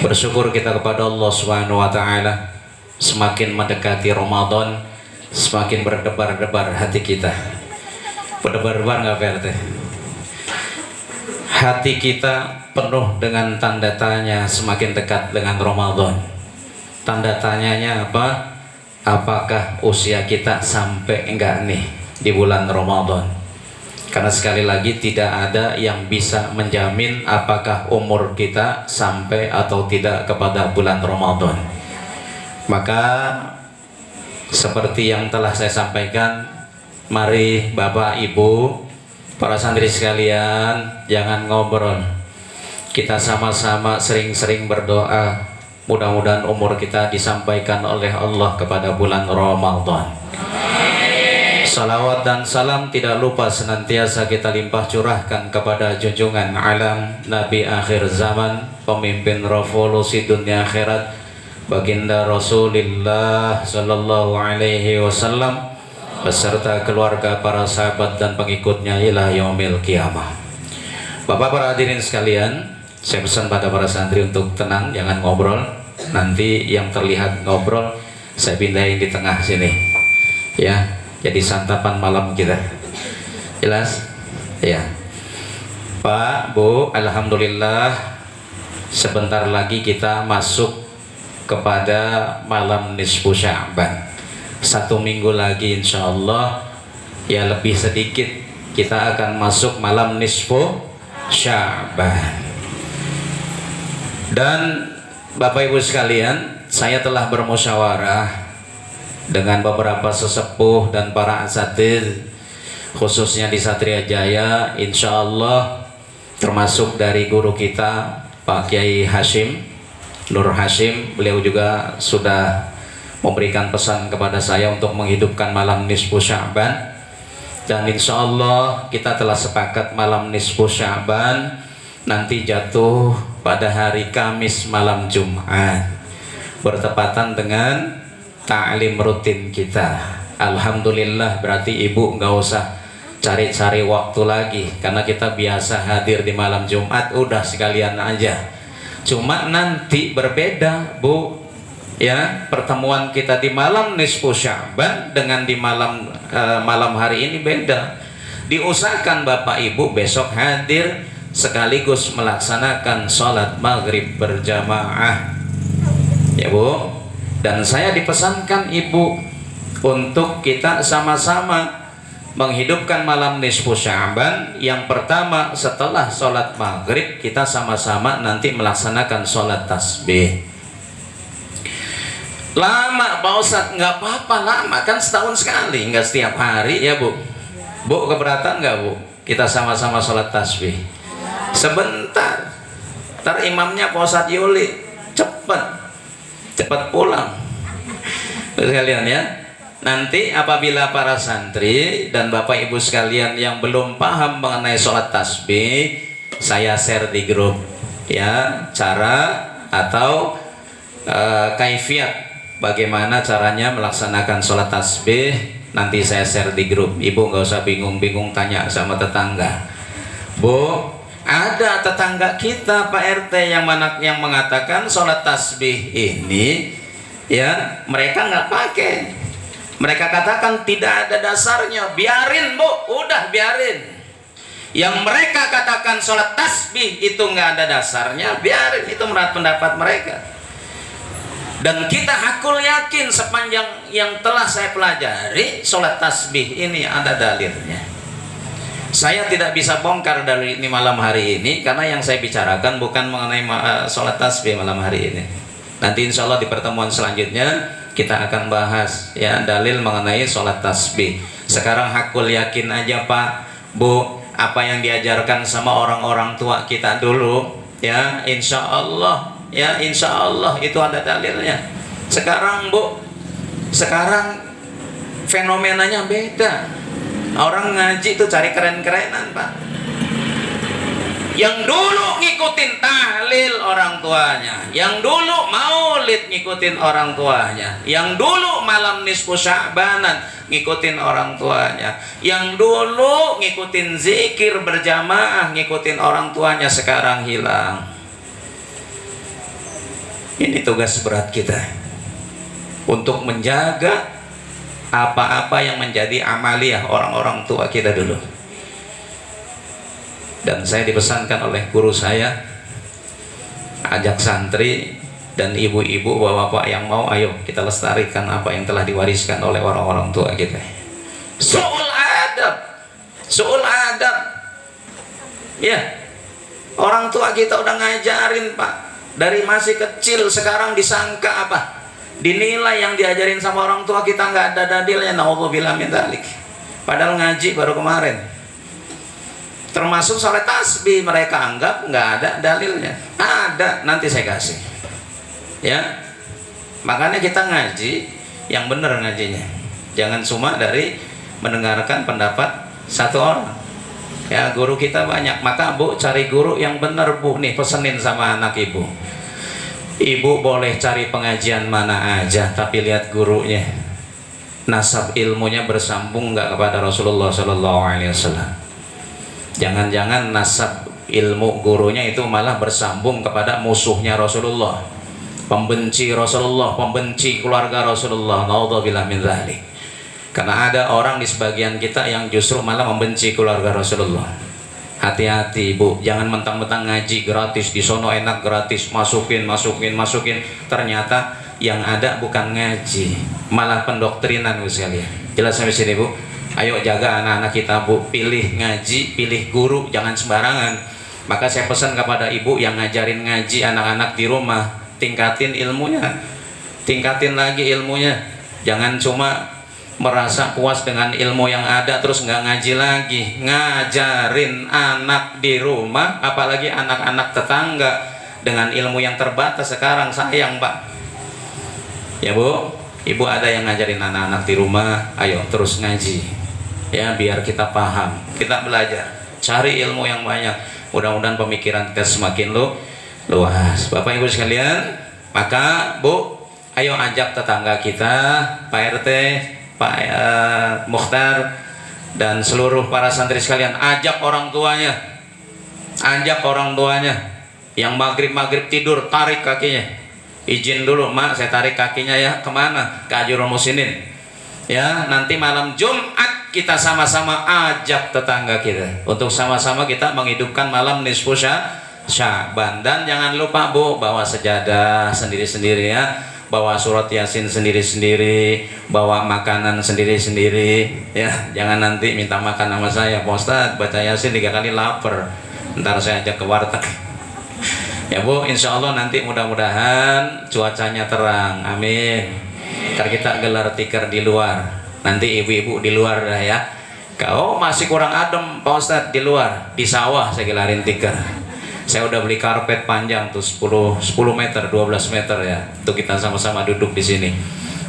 Bersyukur kita kepada Allah Subhanahu wa taala, semakin mendekati Ramadan semakin berdebar-debar hati kita. Berdebar-debar nggak PRT? Hati kita penuh dengan tanda tanya semakin dekat dengan Ramadan. Tanda tanyanya apa? Apakah usia kita sampai enggak nih di bulan Ramadan? Karena sekali lagi tidak ada yang bisa menjamin apakah umur kita sampai atau tidak kepada bulan Ramadan. Maka seperti yang telah saya sampaikan, mari Bapak Ibu, para santri sekalian, jangan ngobrol. Kita sama-sama sering-sering berdoa, mudah-mudahan umur kita disampaikan oleh Allah kepada bulan Ramadan. Salawat dan salam tidak lupa senantiasa kita limpah curahkan kepada junjungan alam Nabi akhir zaman, pemimpin revolusi dunia akhirat, baginda Rasulullah sallallahu alaihi wasallam beserta keluarga, para sahabat dan pengikutnya ila yaumil qiyamah. Bapak para hadirin sekalian, saya pesan pada para santri untuk tenang, jangan ngobrol. Nanti yang terlihat ngobrol saya pindahin di tengah sini, ya. Jadi santapan malam kita. Jelas? Ya. Pak, Bu, alhamdulillah sebentar lagi kita masuk kepada malam nisfu Sya'ban. 1 minggu lagi insya Allah, ya lebih sedikit, kita akan masuk malam nisfu Sya'ban. Dan Bapak Ibu sekalian, saya telah bermusyawarah dengan beberapa sesepuh dan para asatidz, khususnya di Satria Jaya, insya Allah termasuk dari guru kita Pak Kiai Hashim Nur Hashim. Beliau juga sudah memberikan pesan kepada saya untuk menghidupkan malam nisfu Sya'ban, dan insya Allah kita telah sepakat malam nisfu Sya'ban nanti jatuh pada hari Kamis malam Jumat, bertepatan dengan ta'lim rutin kita. Alhamdulillah, berarti ibu nggak usah cari-cari waktu lagi, karena kita biasa hadir di malam Jumat, udah sekalian aja. Cuma nanti berbeda, Bu, ya, pertemuan kita di malam nisfu Sya'ban dengan di malam hari ini beda. Diusahakan Bapak Ibu besok hadir sekaligus melaksanakan sholat maghrib berjamaah, ya Bu. Dan saya dipesankan Ibu untuk kita sama-sama menghidupkan malam nisfu Sya'ban. Yang pertama, setelah sholat maghrib kita sama-sama nanti melaksanakan sholat tasbih. Lama Pak Ustadz? Nggak apa-apa, lama kan, setahun sekali, nggak setiap hari ya Bu. Bu, keberatan nggak Bu kita sama-sama sholat tasbih? Sebentar, ntar imamnya Pak Ustadz Yuli, cepat pulang sekalian ya. Nanti apabila para santri dan Bapak Ibu sekalian yang belum paham mengenai sholat tasbih, saya share di grup ya, cara atau kaifiat bagaimana caranya melaksanakan sholat tasbih. Nanti saya share di grup. Ibu nggak usah bingung-bingung tanya sama tetangga. Bu, ada tetangga kita Pak RT yang mengatakan sholat tasbih ini ya mereka nggak pakai. Mereka katakan tidak ada dasarnya. Biarin Bu, udah biarin. Yang mereka katakan sholat tasbih itu nggak ada dasarnya, biarin, itu menurut pendapat mereka. Dan kita hakul yakin sepanjang yang telah saya pelajari, sholat tasbih ini ada dalilnya. Saya tidak bisa bongkar dalil ini malam hari ini, karena yang saya bicarakan bukan mengenai sholat tasbih malam hari ini. Nanti insya Allah di pertemuan selanjutnya kita akan bahas ya dalil mengenai sholat tasbih. Sekarang hakul yakin aja Pak, Bu, apa yang diajarkan sama orang-orang tua kita dulu ya, insya Allah ya, insya Allah itu ada dalilnya. Sekarang Bu, sekarang fenomenanya beda. Orang ngaji itu cari keren-kerenan Pak. Yang dulu ngikutin tahlil orang tuanya, yang dulu maulid ngikutin orang tuanya, yang dulu malam nisfu Sya'banan ngikutin orang tuanya, yang dulu ngikutin zikir berjamaah ngikutin orang tuanya, sekarang hilang. Ini tugas berat kita untuk menjaga apa-apa yang menjadi amaliyah orang-orang tua kita dulu. Dan saya dipesankan oleh guru saya, ajak santri dan ibu-ibu, bapak-bapak yang mau, ayo kita lestarikan apa yang telah diwariskan oleh orang-orang tua kita. Su'ul adab, su'ul adab. Ya, orang tua kita udah ngajarin Pak, dari masih kecil. Sekarang disangka apa? Dinilai yang diajarin sama orang tua kita nggak ada dalilnya. Naudzubillah min dzalik. Padahal ngaji baru kemarin. Termasuk sholat tasbih, mereka anggap nggak ada dalilnya. Ada, nanti saya kasih. Ya, makanya kita ngaji yang benar ngajinya. Jangan cuma dari mendengarkan pendapat satu orang. Ya, guru kita banyak. Maka Bu, cari guru yang benar Bu. Nih pesenin sama anak ibu. Ibu boleh cari pengajian mana aja, tapi lihat gurunya, nasab ilmunya bersambung nggak kepada Rasulullah SAW. Jangan-jangan nasab ilmu gurunya itu malah bersambung kepada musuhnya Rasulullah, pembenci Rasulullah, pembenci keluarga Rasulullah. Naudzubillah min dzalik. Karena ada orang di sebagian kita yang justru malah membenci keluarga Rasulullah. Hati-hati Bu, jangan mentang-mentang ngaji gratis, di sono enak gratis, masukin. Ternyata yang ada bukan ngaji, malah pendoktrinan Bu sekalian. Jelas sampai sini Bu? Ayo jaga anak-anak kita Bu, pilih ngaji, pilih guru, jangan sembarangan. Maka saya pesan kepada ibu yang ngajarin ngaji anak-anak di rumah, tingkatin ilmunya, tingkatin lagi ilmunya. Jangan cuma merasa puas dengan ilmu yang ada terus nggak ngaji lagi. Ngajarin anak di rumah, apalagi anak-anak tetangga, dengan ilmu yang terbatas sekarang, sayang Pak. Ya Bu, ibu ada yang ngajarin anak-anak di rumah, ayo terus ngaji. Ya, biar kita paham, kita belajar, cari ilmu yang banyak. Mudah-mudahan pemikiran kita semakin luas. Bapak Ibu sekalian, maka Bu, ayo ajak tetangga kita, Pak RT, Pak Mukhtar, dan seluruh para santri sekalian, ajak orang tuanya, yang maghrib tidur, tarik kakinya, izin dulu Mak, saya tarik kakinya ya. Kemana? Ke Ajurul Musinin. Ya, nanti malam Jumat kita sama-sama ajak tetangga kita untuk sama-sama kita menghidupkan malam nisfu Sya'ban. Dan jangan lupa Bu, bawa sejadah sendiri-sendiri ya, bawa surat Yasin sendiri-sendiri, bawa makanan sendiri-sendiri ya. Jangan nanti minta makan sama saya, Pak Ustadz baca Yasin 3 kali lapar, ntar saya ajak ke warteg. Ya Bu, insya Allah nanti mudah-mudahan cuacanya terang, amin. Ntar kita gelar tikar di luar, nanti ibu-ibu di luar dah ya. Kau masih kurang adem Pak Ustadz di luar, di sawah saya gelarin tikar. Saya udah beli karpet panjang tuh 10 meter, 12 meter ya, untuk kita sama-sama duduk di sini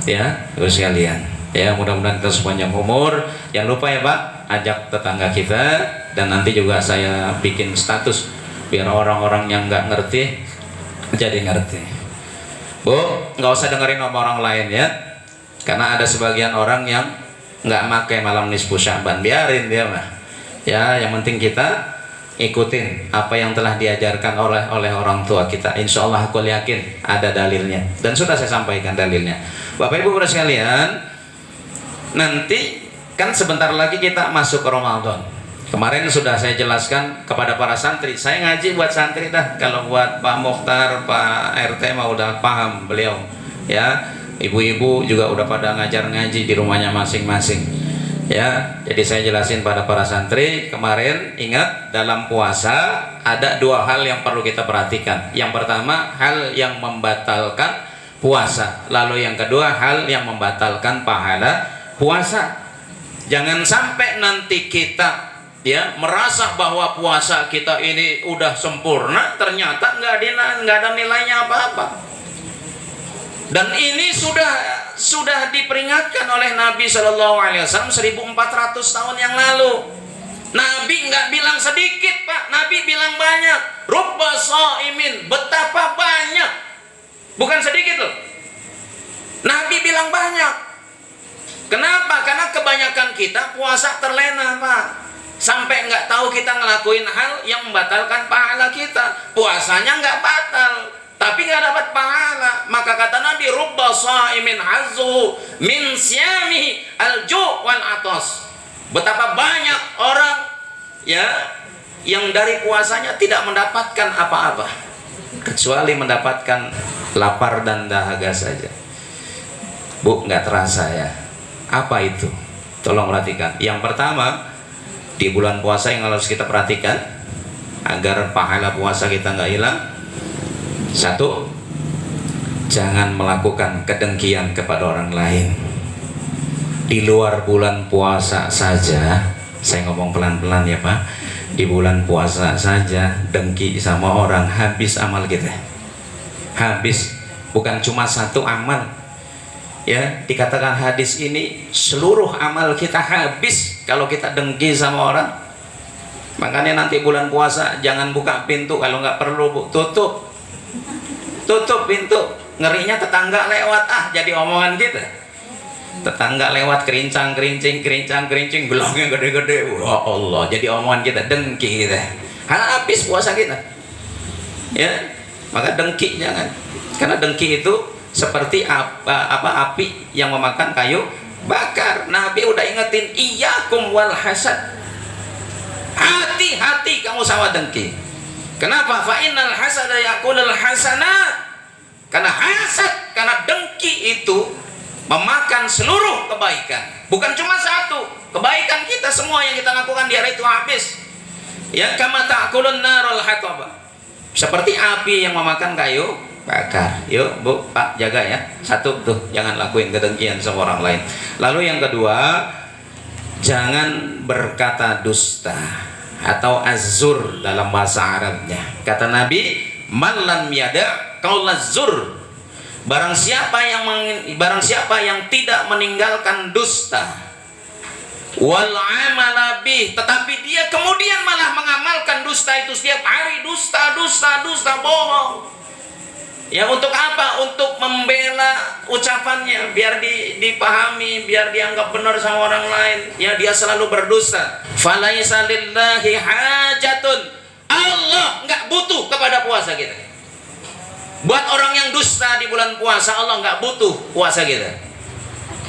ya, terus sekalian. Ya, mudah-mudahan kita sepanjang umur. Jangan lupa ya Pak, ajak tetangga kita, dan nanti juga saya bikin status biar orang-orang yang nggak ngerti jadi ngerti. Bu, nggak usah dengerin orang lain ya, karena ada sebagian orang yang nggak pakai malam nisfu Sya'ban, biarin dia mah ya. Yang penting kita ikutin apa yang telah diajarkan oleh orang tua kita. Insya Allah aku yakin ada dalilnya, dan sudah saya sampaikan dalilnya. Bapak Ibu sekalian, nanti kan sebentar lagi kita masuk ke Ramadan. Kemarin sudah saya jelaskan kepada para santri, saya ngaji buat santri dah. Kalau buat Pak Mukhtar, Pak RT mah udah paham beliau ya. Ibu-ibu juga udah pada ngajar ngaji di rumahnya masing-masing ya. Jadi saya jelasin pada para santri kemarin, ingat dalam puasa ada 2 hal yang perlu kita perhatikan. Yang pertama, hal yang membatalkan puasa, lalu yang kedua, hal yang membatalkan pahala puasa. Jangan sampai nanti kita ya merasa bahwa puasa kita ini udah sempurna, ternyata nggak ada nilainya apa-apa. Dan ini sudah diperingatkan oleh Nabi SAW 1400 tahun yang lalu. Nabi nggak bilang sedikit Pak, Nabi bilang banyak. Rubba shaimin, betapa banyak, bukan sedikit loh. Nabi bilang banyak. Kenapa? Karena kebanyakan kita puasa terlena Pak, sampai nggak tahu kita ngelakuin hal yang membatalkan pahala kita. Puasanya nggak batal, tapi nggak dapat pahala. Maka kata Nabi, rubba shaimin azzu min siyami al-ju' wal atas. Betapa banyak orang ya yang dari puasanya tidak mendapatkan apa-apa kecuali mendapatkan lapar dan dahaga saja. Bu, nggak terasa ya. Apa itu? Tolong perhatikan. Yang pertama, di bulan puasa yang harus kita perhatikan agar pahala puasa kita nggak hilang. Satu, jangan melakukan kedengkian kepada orang lain. Di luar bulan puasa saja, saya ngomong pelan-pelan ya Pak, di bulan puasa saja dengki sama orang, habis amal kita. Habis, bukan cuma satu amal ya, dikatakan hadis ini seluruh amal kita habis kalau kita dengki sama orang. Makanya nanti bulan puasa jangan buka pintu kalau nggak perlu, Bu. Tutup pintu, ngerinya tetangga lewat, jadi omongan kita. Tetangga lewat kerincing, gelangnya gede-gede, wah Allah, jadi omongan kita, dengki kita. Habis puasa kita ya. Maka dengki jangan, karena dengki itu seperti api yang memakan kayu bakar. Nabi udah ingetin, iyyakum wal hasad, hati-hati kamu sama dengki. Kenapa? Fa innal hasada yakulul hasanat. Karena hasad, karena dengki itu memakan seluruh kebaikan. Bukan cuma satu, kebaikan kita semua yang kita lakukan di hari itu habis. Ya, kama ta'kulun narul hatabah. Seperti api yang memakan kayu bakar. Yuk Bu, Pak, jaga ya. Satu tuh, jangan lakuin kedengkian sama orang lain. Lalu yang kedua, jangan berkata dusta atau azur dalam bahasa Arabnya. Kata Nabi, man lam yada qaulaz zur. Barang siapa yang tidak meninggalkan dusta wal amala bih, tetapi dia kemudian malah mengamalkan dusta itu setiap hari, dusta, bohong. Ya, untuk apa? Untuk membela ucapannya, biar dipahami, biar dianggap benar sama orang lain. Ya, dia selalu berdusta. Falaisa lillahi hajatun. Allah nggak butuh kepada puasa kita. Buat orang yang dusta di bulan puasa, Allah nggak butuh puasa kita.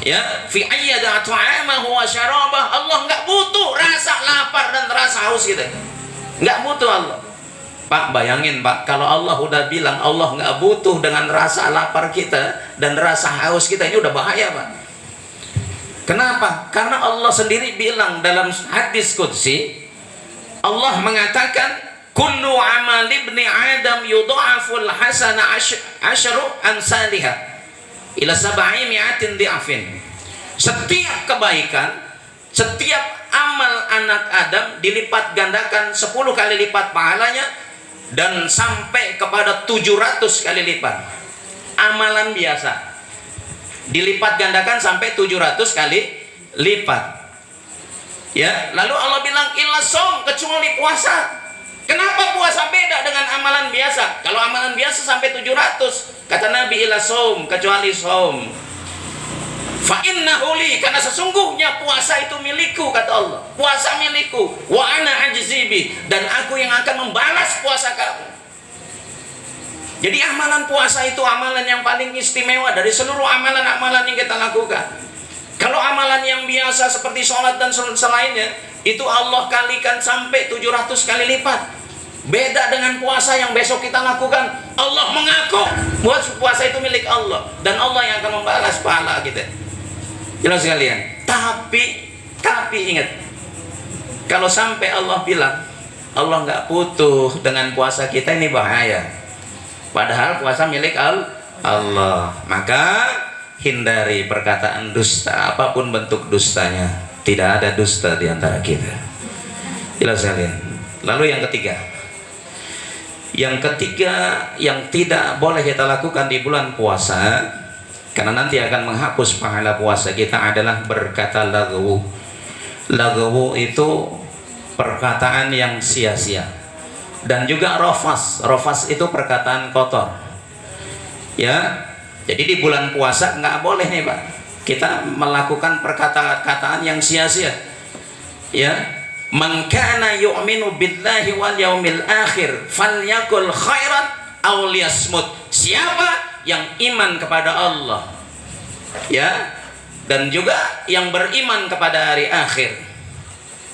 Ya, fi ayyada ta'amahu wa syarabah, Allah nggak butuh rasa lapar dan rasa haus kita. Nggak butuh Allah. Pak, bayangin Pak, kalau Allah udah bilang Allah nggak butuh dengan rasa lapar kita dan rasa haus kita, ini udah bahaya Pak. Kenapa? Karena Allah sendiri bilang dalam hadis qudsi, Allah mengatakan, kullu amal ibni adam yudha'aful hasana asyru amsalihha ila sab'i mi'atin di'afin. Setiap kebaikan, setiap amal anak Adam dilipat gandakan 10 kali lipat pahalanya, dan sampai kepada 700 kali lipat. Amalan biasa dilipat gandakan sampai 700 kali lipat. Ya, lalu Allah bilang illa shaum, kecuali puasa. Kenapa puasa beda dengan amalan biasa? Kalau amalan biasa sampai 700, kata Nabi illa shaum, kecuali shaum. Fa innahu li, karena sesungguhnya puasa itu milikku, kata Allah. Puasa milikku, wa ana ajzibi, dan aku yang akan membalas puasa kamu. Jadi amalan puasa itu amalan yang paling istimewa dari seluruh amalan-amalan yang kita lakukan. Kalau amalan yang biasa seperti sholat dan selainnya, itu Allah kalikan sampai 700 kali lipat. Beda dengan puasa yang besok kita lakukan. Allah mengaku buat puasa itu milik Allah, dan Allah yang akan membalas pahala kita. Jelas sekalian. Tapi ingat, kalau sampai Allah bilang Allah nggak butuh dengan puasa kita, ini bahaya. Padahal puasa milik Allah. Maka hindari perkataan dusta, apapun bentuk dustanya. Tidak ada dusta di antara kita. Jelas sekalian. Lalu yang ketiga yang tidak boleh kita lakukan di bulan puasa, karena nanti akan menghapus pahala puasa kita, adalah berkata lagwu. Lagwu itu perkataan yang sia-sia. Dan juga rofas. Rofas itu perkataan kotor. Ya, jadi di bulan puasa nggak boleh nih Pak, kita melakukan perkataan-perkataan yang sia-sia. Ya, man kana yu'minu billahi wal yaumil akhir falyakul khairan aw liyasmut. Siapa yang iman kepada Allah, ya, dan juga yang beriman kepada hari akhir.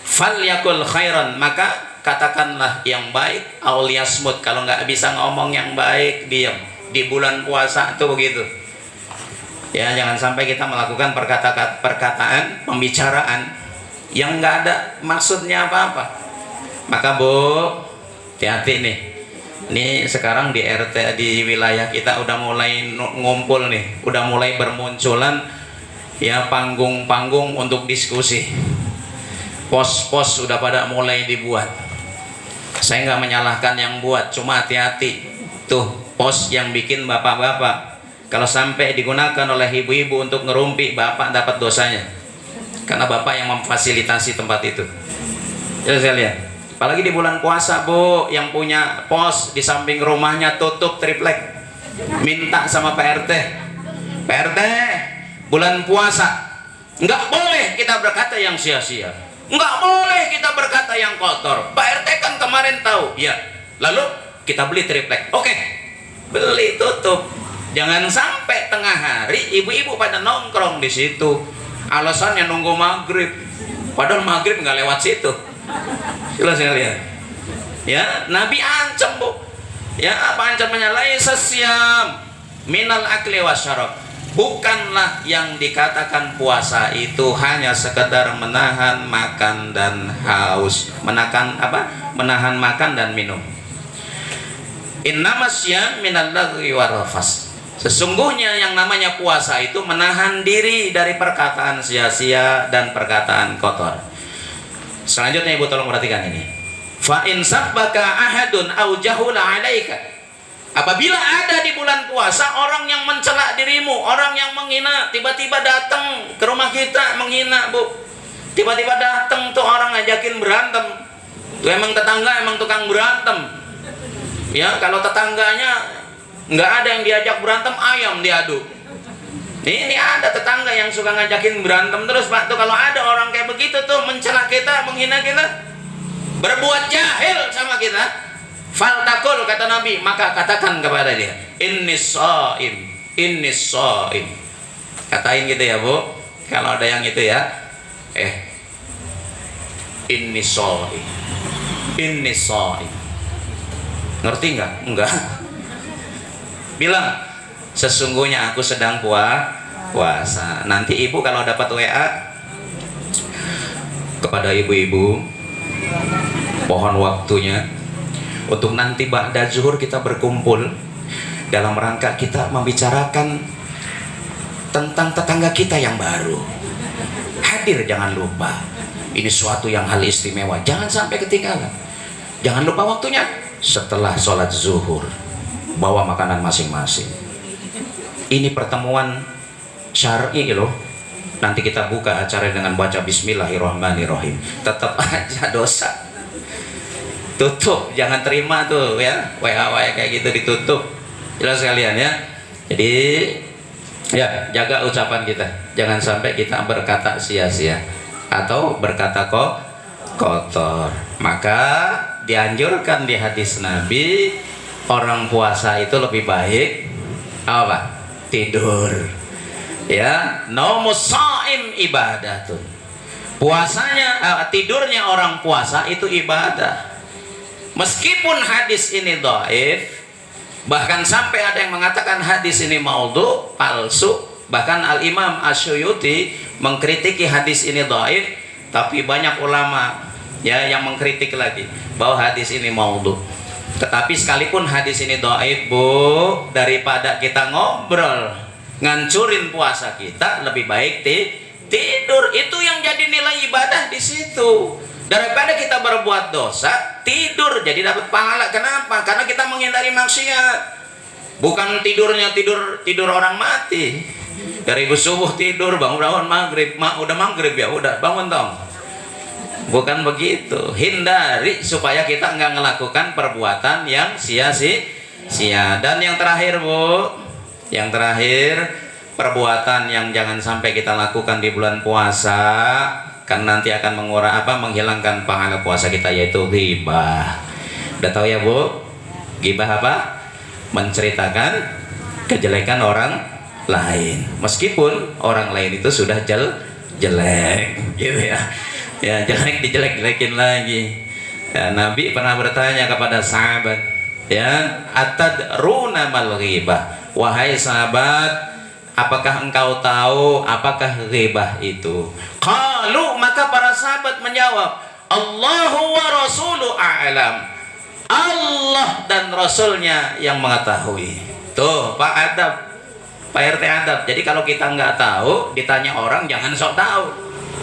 Falyakul khairan, maka katakanlah yang baik. Auliyasmut, kalau nggak bisa ngomong yang baik, diam. Di bulan puasa tuh begitu. Ya, jangan sampai kita melakukan perkataan, pembicaraan yang nggak ada maksudnya apa-apa. Maka Bu, hati-hati nih. Ini sekarang di RT di wilayah kita udah mulai ngumpul nih, udah mulai bermunculan ya panggung-panggung untuk diskusi. Pos-pos sudah pada mulai dibuat. Saya nggak menyalahkan yang buat, cuma hati-hati tuh pos yang bikin bapak-bapak. Kalau sampai digunakan oleh ibu-ibu untuk ngerumpi, bapak dapat dosanya, karena bapak yang memfasilitasi tempat itu. Ya, saya lihat. Apalagi di bulan puasa Bu, yang punya pos di samping rumahnya tutup triplek, minta sama Pak RT, Pak RT, bulan puasa nggak boleh kita berkata yang sia-sia, nggak boleh kita berkata yang kotor. Pak RT kan kemarin tahu, ya. Lalu kita beli triplek, oke, beli tutup. Jangan sampai tengah hari ibu-ibu pada nongkrong di situ, alasannya nunggu maghrib, padahal maghrib nggak lewat situ. Jelas saya lihat. Ya, Nabi ancam Bu. Ya, apa ancamannya? Laisa siyam minal akli wasyarab. Bukanlah yang dikatakan puasa itu hanya sekedar menahan makan dan haus. Menahan apa? Menahan makan dan minum. Innamas siyam minal lagwi warafas. Sesungguhnya yang namanya puasa itu menahan diri dari perkataan sia-sia dan perkataan kotor. Selanjutnya Ibu tolong perhatikan ini. Fa in sabbaka ahadun au jahula 'alaika. Apabila ada di bulan puasa orang yang mencela dirimu, orang yang menghina, tiba-tiba datang ke rumah kita menghina, Bu. Tiba-tiba datang tuh orang ngajakin berantem. Tuh emang tetangga emang tukang berantem. Ya, kalau tetangganya nggak ada yang diajak berantem, ayam diadu. Ini ada tetangga yang suka ngajakin berantem terus Pak. Tuh kalau ada orang kayak begitu tuh mencela kita, menghina kita, berbuat jahil sama kita, faltakul, kata Nabi, maka katakan kepada dia, innis shaim, innis shaim. Katain gitu ya Bu. Kalau ada yang itu ya, innis shaim, innis shaim. Ngerti nggak? Enggak. Bilang, sesungguhnya aku sedang puasa. Nanti Ibu kalau dapat WA kepada ibu-ibu, pohon waktunya untuk nanti ba'da zuhur kita berkumpul dalam rangka kita membicarakan tentang tetangga kita yang baru. Hadir, jangan lupa. Ini suatu yang hal istimewa, jangan sampai ketinggalan. Jangan lupa waktunya setelah sholat zuhur, bawa makanan masing-masing. Ini pertemuan syar'i loh. Nanti kita buka acara dengan baca Bismillahirrahmanirrahim. Tetap aja dosa. Tutup, jangan terima tuh ya WA kayak gitu, ditutup. Jelas sekalian ya. Jadi ya, jaga ucapan kita. Jangan sampai kita berkata sia-sia atau berkata kotor. Maka dianjurkan di hadis Nabi, orang puasa itu lebih baik apa? Tidur. Ya, naumus shaim ibadatun. Puasanya, tidurnya orang puasa itu ibadah. Meskipun hadis ini dhaif, bahkan sampai ada yang mengatakan hadis ini maudhu, palsu. Bahkan Al-Imam Asyuyuti mengkritiki hadis ini dhaif, tapi banyak ulama ya yang mengkritik lagi bahwa hadis ini maudhu. Tetapi sekalipun hadis ini dhaif Bu, daripada kita ngobrol ngancurin puasa kita, lebih baik tidur. Itu yang jadi nilai ibadah di situ. Daripada kita berbuat dosa, tidur jadi dapat pahala. Kenapa? Karena kita menghindari maksiat. Bukan tidurnya tidur orang mati. Dari subuh tidur, bangun maghrib, udah maghrib ya, udah bangun dong. Bukan begitu. Hindari supaya kita nggak melakukan perbuatan yang sia-sia. Dan yang terakhir Bu, yang terakhir, perbuatan yang jangan sampai kita lakukan di bulan puasa, kan nanti akan menghilangkan pahala puasa kita, yaitu ghibah. Udah tahu ya Bu? Ghibah apa? Menceritakan kejelekan orang lain, meskipun orang lain itu sudah jelek gitu ya. Ya, jelek dijelek-jelekin lagi. Ya, Nabi pernah bertanya kepada sahabat, ya, atadruna mal ghibah, wahai sahabat, apakah engkau tahu apakah ghibah itu? Qalu, maka para sahabat menjawab, Allahu wa rasulu a'lam, Allah dan Rasulnya yang mengetahui. Tuh Pak Adab, Pak RT Adab. Jadi kalau kita nggak tahu, ditanya orang jangan sok tahu,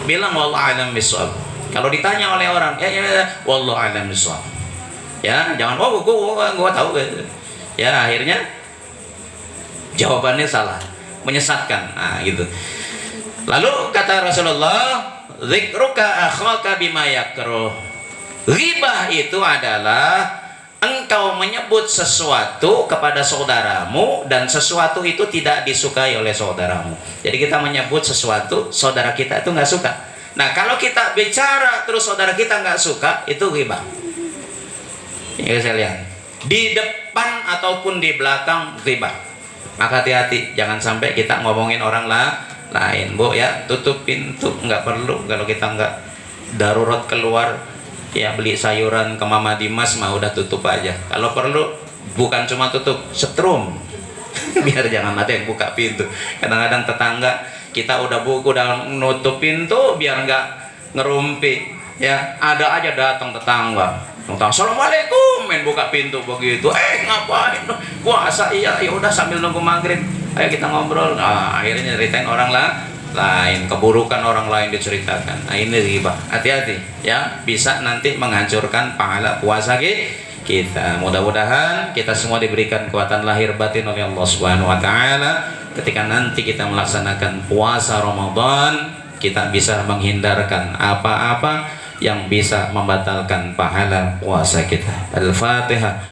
bilang wallahu a'lam bishawab. Kalau ditanya oleh orang, ya wallahu a'lam bishawab. Ya, jangan gua tahu. Ya, akhirnya jawabannya salah, menyesatkan. Nah, gitu. Lalu kata Rasulullah, dzikruka akhaka bima yakrahu. Ghibah itu adalah engkau menyebut sesuatu kepada saudaramu dan sesuatu itu tidak disukai oleh saudaramu. Jadi kita menyebut sesuatu, saudara kita itu nggak suka. Nah, kalau kita bicara terus saudara kita nggak suka, itu ghibah. Ini saya lihat di depan ataupun di belakang ghibah. Maka hati-hati, jangan sampai kita ngomongin orang lain, Bu ya. Tutup pintu, nggak perlu. Kalau kita nggak darurat keluar, ya beli sayuran ke Mama Dimas mah udah tutup aja. Kalau perlu bukan cuma tutup, setrum. Biar jangan ada yang buka pintu. Kadang-kadang tetangga kita udah nutup pintu biar nggak ngerumpi. Ya, ada aja datang tetangga. Assalamualaikum, main buka pintu begitu. Ngapain? Puasa, iya, ya udah sambil nunggu maghrib. Ayo kita ngobrol. Nah, akhirnya ceritain orang lain, keburukan orang lain diceritakan. Nah, ini ghibah. Hati-hati ya, bisa nanti menghancurkan pahala puasa kita. Mudah-mudahan kita semua diberikan kekuatan lahir batin oleh Allah Subhanahu wa taala. Ketika nanti kita melaksanakan puasa Ramadan, kita bisa menghindarkan apa-apa yang bisa membatalkan pahala puasa kita. Al-Fatihah.